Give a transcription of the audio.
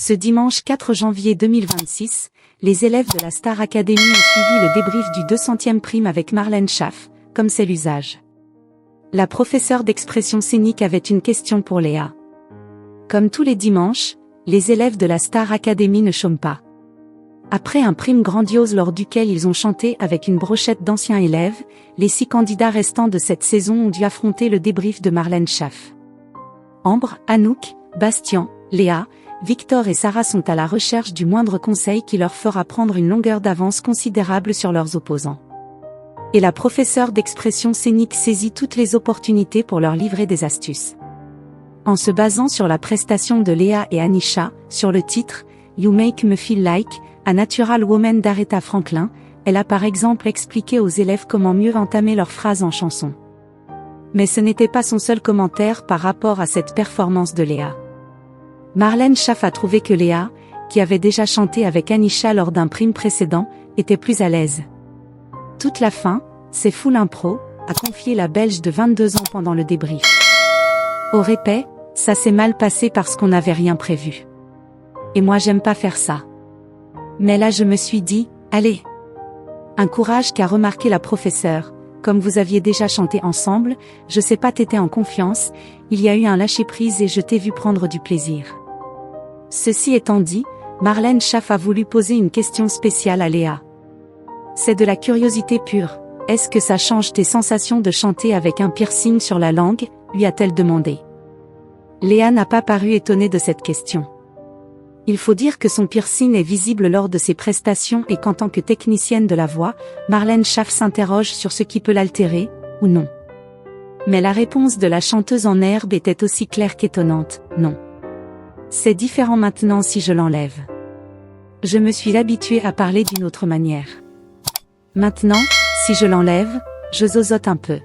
Ce dimanche 4 janvier 2026, les élèves de la Star Academy ont suivi le débrief du 200e prime avec Marlène Schaff, comme c'est l'usage. La professeure d'expression scénique avait une question pour Léa. Comme tous les dimanches, les élèves de la Star Academy ne chôment pas. Après un prime grandiose lors duquel ils ont chanté avec une brochette d'anciens élèves, les 6 candidats restants de cette saison ont dû affronter le débrief de Marlène Schaff. Ambre, Anouk, Bastien, Léa, Victor et Sarah sont à la recherche du moindre conseil qui leur fera prendre une longueur d'avance considérable sur leurs opposants. Et la professeure d'expression scénique saisit toutes les opportunités pour leur livrer des astuces. En se basant sur la prestation de Léa et Anisha, sur le titre « You Make Me Feel Like », A Natural Woman d'Aretha Franklin, elle a par exemple expliqué aux élèves comment mieux entamer leurs phrases en chanson. Mais ce n'était pas son seul commentaire par rapport à cette performance de Léa. Marlène Schaff a trouvé que Léa, qui avait déjà chanté avec Anisha lors d'un prime précédent, était plus à l'aise. Toute la fin, c'est full impro, a confié la Belge de 22 ans pendant le débrief. Au répète, ça s'est mal passé parce qu'on n'avait rien prévu. Et moi j'aime pas faire ça. Mais là je me suis dit, allez. Un courage qu'a remarqué la professeure, comme vous aviez déjà chanté ensemble, je sais pas t'étais en confiance, il y a eu un lâcher-prise et je t'ai vu prendre du plaisir. Ceci étant dit, Marlène Schaff a voulu poser une question spéciale à Léa. C'est de la curiosité pure, est-ce que ça change tes sensations de chanter avec un piercing sur la langue, lui a-t-elle demandé. Léa n'a pas paru étonnée de cette question. Il faut dire que son piercing est visible lors de ses prestations et qu'en tant que technicienne de la voix, Marlène Schaff s'interroge sur ce qui peut l'altérer, ou non. Mais la réponse de la chanteuse en herbe était aussi claire qu'étonnante, non. C'est différent maintenant si je l'enlève. Je me suis habituée à parler d'une autre manière. Maintenant, si je l'enlève, je zozote un peu.